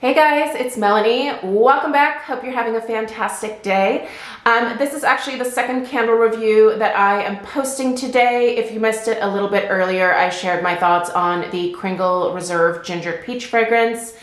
Hey guys, it's Melanie. Welcome back. Hope you're having a fantastic day. This is actually the second candle review that I am posting today. If you missed it a little bit earlier, I shared my thoughts on the Kringle Reserve Ginger Peach fragrance.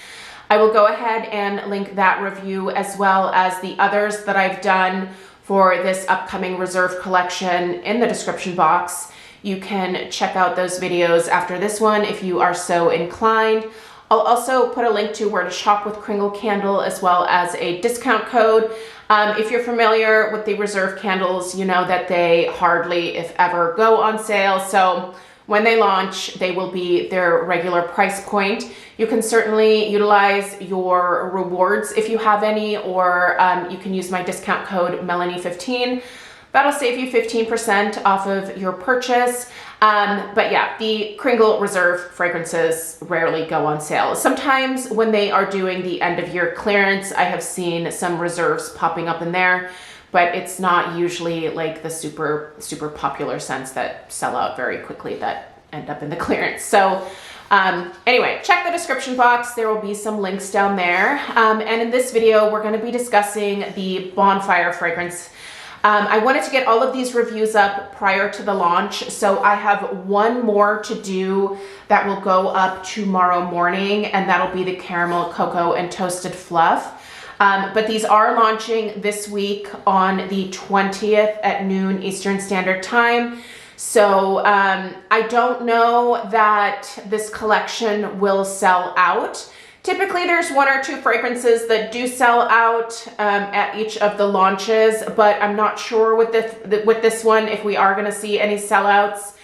I will go ahead and link that review as well as the others that I've done for this upcoming Reserve collection in the description box. You can check out those videos after this one if you are so inclined. I'll also put a link to where to shop with Kringle Candle as well as a discount code. If you're familiar with the Reserve candles, you know that they hardly, if ever, go on sale. So when they launch, they will be their regular price point. You can certainly utilize your rewards if you have any, or you can use my discount code Melanie15. That'll save you 15% off of your purchase. But yeah, the Kringle Reserve fragrances rarely go on sale. Sometimes when they are doing the end of year clearance, I have seen some reserves popping up in there, but it's not usually like the super popular scents that sell out very quickly that end up in the clearance. So anyway, check the description box. There will be some links down there. And in this video, we're going to be discussing the Bonfire fragrance. I wanted to get all of these reviews up prior to the launch, so I have one more to do that will go up tomorrow morning, and that'll be the caramel, cocoa, and toasted fluff. But these are launching this week on the 20th at noon Eastern Standard Time. So I don't know that this collection will sell out. Typically, there's one or two fragrances that do sell out at each of the launches, but I'm not sure with this one if we are going to see any sellouts.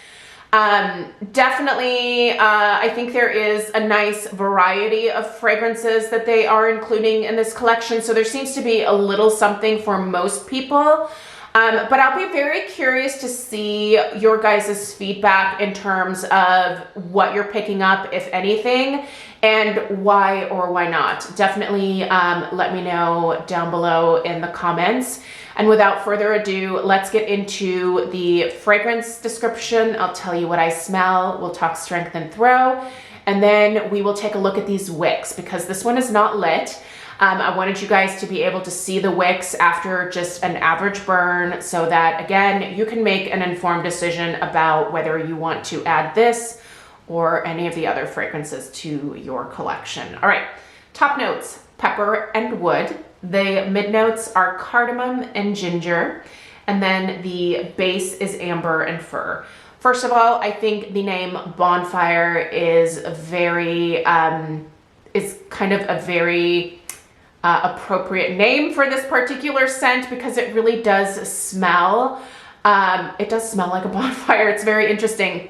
Definitely, I think there is a nice variety of fragrances that they are including in this collection, so there seems to be a little something for most people. But I'll be very curious to see your guys' feedback in terms of what you're picking up, if anything, and why or why not. Definitely let me know down below in the comments. And without further ado, let's get into the fragrance description. I'll tell you what I smell. We'll talk strength and throw. And then we will take a look at these wicks because this one is not lit. I wanted you guys to be able to see the wicks after just an average burn so that, again, you can make an informed decision about whether you want to add this or any of the other fragrances to your collection. All right, top notes, pepper and wood. The mid notes are cardamom and ginger, and then the base is amber and fir. First of all, I think the name Bonfire is very, is kind of a very appropriate name for this particular scent because it really does smell. It does smell like a bonfire. It's very interesting.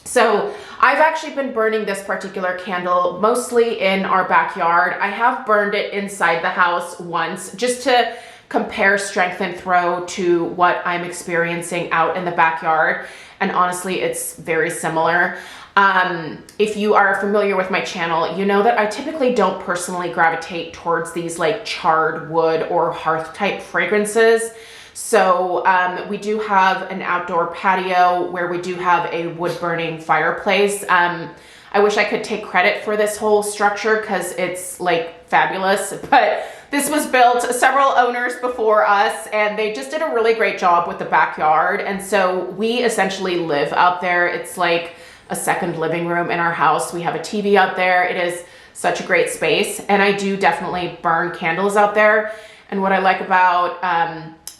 So I've actually been burning this particular candle mostly in our backyard. I have burned it inside the house once just to compare strength and throw to what I'm experiencing out in the backyard. And honestly, it's very similar. If you are familiar with my channel, you know that I typically don't personally gravitate towards these like charred wood or hearth type fragrances. So we do have an outdoor patio where we do have a wood burning fireplace. I wish I could take credit for this whole structure because it's like fabulous, but this was built several owners before us and they just did a really great job with the backyard. And so we essentially live out there. It's like a second living room in our house. We have a TV out there. It is such a great space. And I do definitely burn candles out there. And what I like about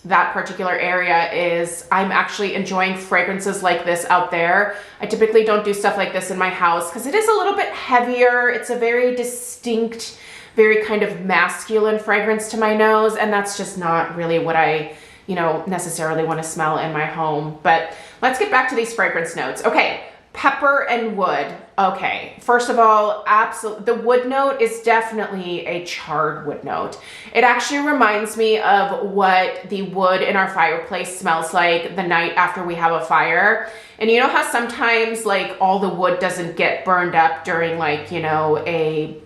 that particular area is I'm actually enjoying fragrances like this out there. I typically don't do stuff like this in my house because it is a little bit heavier. It's a very distinct, very kind of masculine fragrance to my nose. And that's just not really what I, necessarily want to smell in my home. But let's get back to these fragrance notes. Okay. Pepper and wood. Okay, first of all, absolutely, the wood note is definitely a charred wood note. It actually reminds me of what the wood in our fireplace smells like the night after we have a fire. And you know how sometimes like all the wood doesn't get burned up during like, a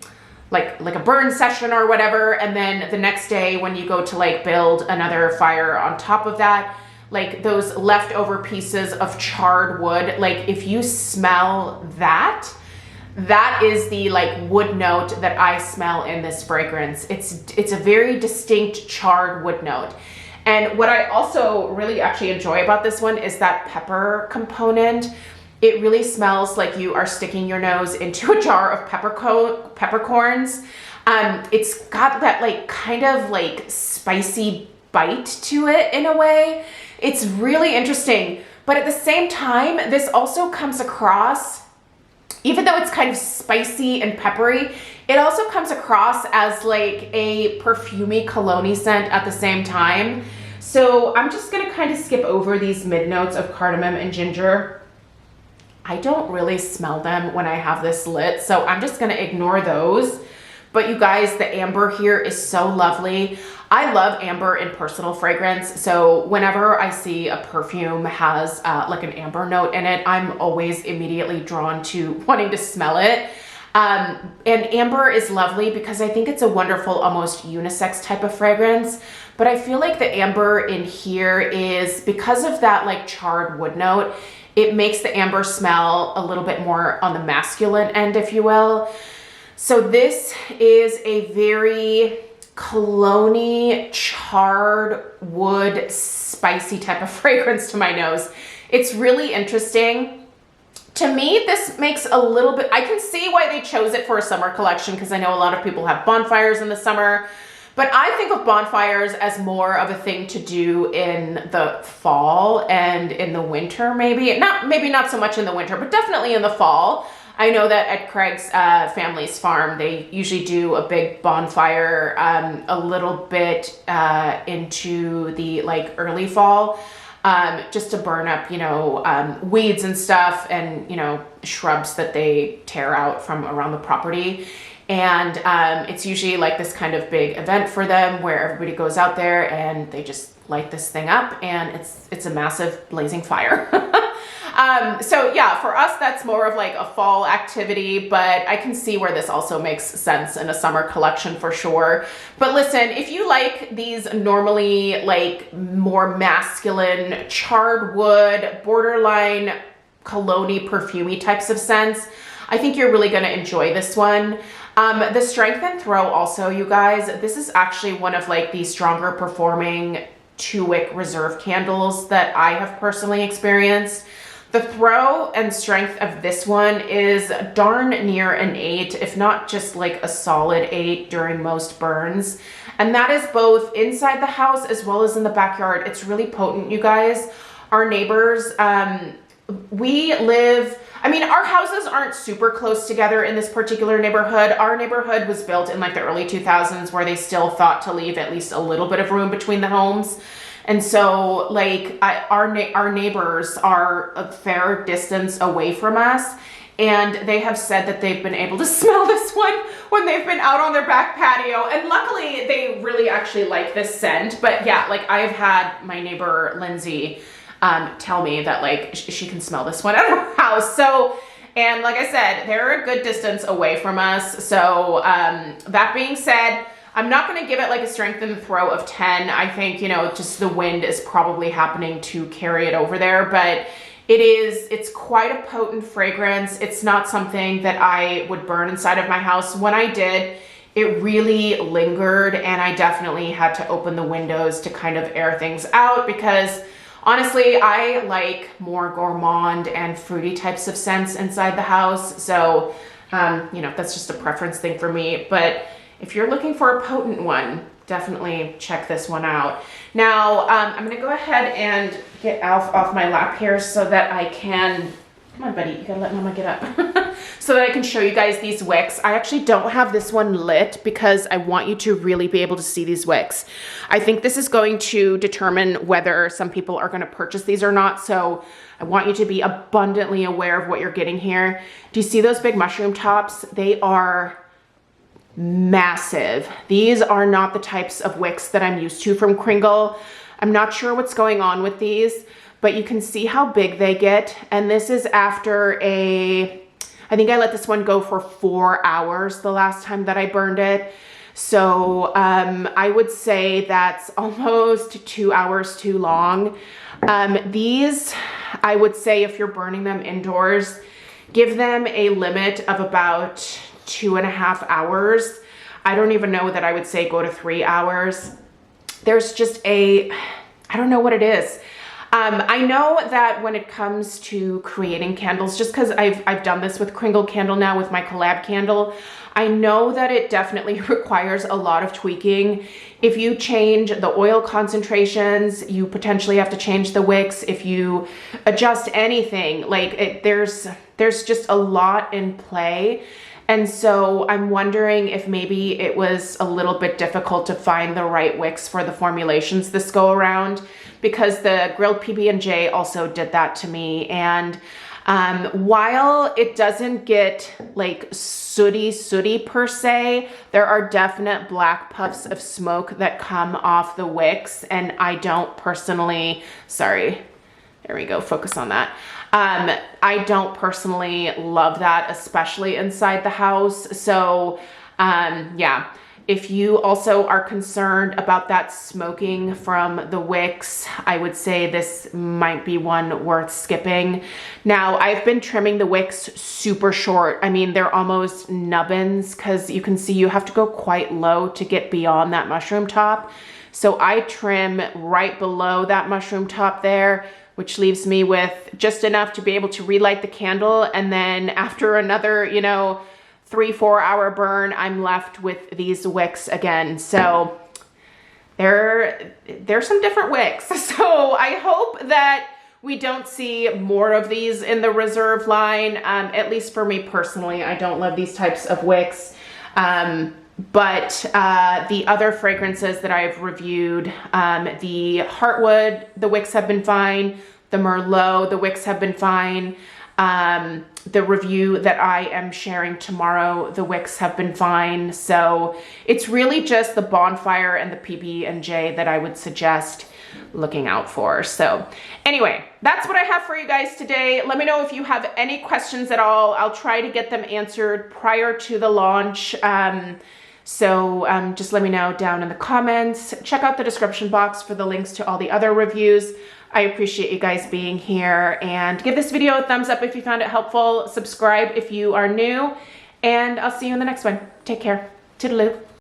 burn session or whatever. And then the next day when you go to like build another fire on top of that, like those leftover pieces of charred wood, like if you smell that, That is the like wood note that I smell in this fragrance. It's a very distinct charred wood note. And what I also really actually enjoy about this one is that pepper component. It really smells like you are sticking your nose into a jar of peppercorns. It's got that like kind of like spicy bite to it in a way. It's really interesting. But at the same time, this also comes across, even though it's kind of spicy and peppery, it also comes across as like a perfumey cologne scent at the same time. So I'm just gonna kind of skip over these mid notes of cardamom and ginger. I don't really smell them when I have this lit, so I'm just gonna ignore those. But you guys, the amber here is so lovely. I love amber in personal fragrance, so whenever I see a perfume has like an amber note in it, I'm always immediately drawn to wanting to smell it. And amber is lovely because I think it's a wonderful, almost unisex type of fragrance. But I feel like the amber in here is, because of that like charred wood note, it makes the amber smell a little bit more on the masculine end, if you will. So this is a very cologne-y, charred wood, spicy type of fragrance to my nose. It's really interesting. To me, this makes a little bit, I can see why they chose it for a summer collection because I know a lot of people have bonfires in the summer, but I think of bonfires as more of a thing to do in the fall and in the winter, maybe not so much in the winter, but definitely in the fall. I know that at Craig's family's farm, they usually do a big bonfire a little bit into the like early fall, just to burn up, you know, weeds and stuff and, you know, shrubs that they tear out from around the property. And it's usually like this kind of big event for them where everybody goes out there and they just light this thing up and it's a massive blazing fire. So yeah, for us, that's more of like a fall activity, but I can see where this also makes sense in a summer collection for sure. But listen, if you like these normally like more masculine, charred wood, borderline cologne-y, perfumey types of scents, I think you're really gonna enjoy this one. The Strength and Throw also, you guys, this is actually one of like the stronger performing 2-wick reserve candles that I have personally experienced. The throw and strength of this one is darn near an 8, if not just like a solid 8 during most burns. And that is both inside the house as well as in the backyard. It's really potent, you guys. Our neighbors, our houses aren't super close together in this particular neighborhood. Our neighborhood was built in like the early 2000s where they still thought to leave at least a little bit of room between the homes. And so like our neighbors are a fair distance away from us, and they have said that they've been able to smell this one when they've been out on their back patio. And luckily they really actually like this scent. But yeah, like I've had my neighbor Lindsay tell me that like she can smell this one at her house. So, and like I said, they're a good distance away from us. So that being said, I'm not going to give it like a strength and throw of 10. I think, you know, just the wind is probably happening to carry it over there, but it's quite a potent fragrance. It's not something that I would burn inside of my house. When I did, it really lingered, and I definitely had to open the windows to kind of air things out because honestly, I like more gourmand and fruity types of scents inside the house. So, you know, that's just a preference thing for me. But if you're looking for a potent one, definitely check this one out. Now, I'm gonna go ahead and get Alf off my lap here so that I can, come on buddy, you gotta let mama get up. So that I can show you guys these wicks. I actually don't have this one lit because I want you to really be able to see these wicks. I think this is going to determine whether some people are gonna purchase these or not. So I want you to be abundantly aware of what you're getting here. Do you see those big mushroom tops? They are massive. These are not the types of wicks that I'm used to from Kringle. I'm not sure what's going on with these, but you can see how big they get. And this is after I think I let this one go for 4 hours the last time that I burned it. So I would say that's almost 2 hours too long. These, I would say if you're burning them indoors, give them a limit of about 2.5 hours. I don't even know that I would say go to 3 hours. There's just I don't know what it is. I know that when it comes to creating candles, just because I've done this with Kringle candle now with my collab candle, I know that it definitely requires a lot of tweaking. If you change the oil concentrations, you potentially have to change the wicks. If you adjust anything, like there's just a lot in play. And so I'm wondering if maybe it was a little bit difficult to find the right wicks for the formulations this go around, because the grilled PB&J also did that to me. And while it doesn't get like sooty per se, there are definite black puffs of smoke that come off the wicks, and I don't personally, sorry, there we go, focus on that. I don't personally love that, especially inside the house. So yeah, if you also are concerned about that smoking from the wicks, I would say this might be one worth skipping. Now, I've been trimming the wicks super short. I mean, they're almost nubbins, because you can see you have to go quite low to get beyond that mushroom top. So I trim right below that mushroom top there, which leaves me with just enough to be able to relight the candle. And then after another, 3-4 hour burn, I'm left with these wicks again. So there's some different wicks. So I hope that we don't see more of these in the reserve line. At least for me personally, I don't love these types of wicks. But the other fragrances that I've reviewed, the Heartwood, the wicks have been fine. The Merlot, the wicks have been fine. The review that I am sharing tomorrow, the wicks have been fine. So it's really just the Bonfire and the PB&J that I would suggest looking out for. So anyway, that's what I have for you guys today. Let me know if you have any questions at all. I'll try to get them answered prior to the launch. So just let me know down in the comments. Check out the description box for the links to all the other reviews. I appreciate you guys being here, and give this video a thumbs up if you found it helpful. Subscribe if you are new, and I'll see you in the next one. Take care. Toodaloo.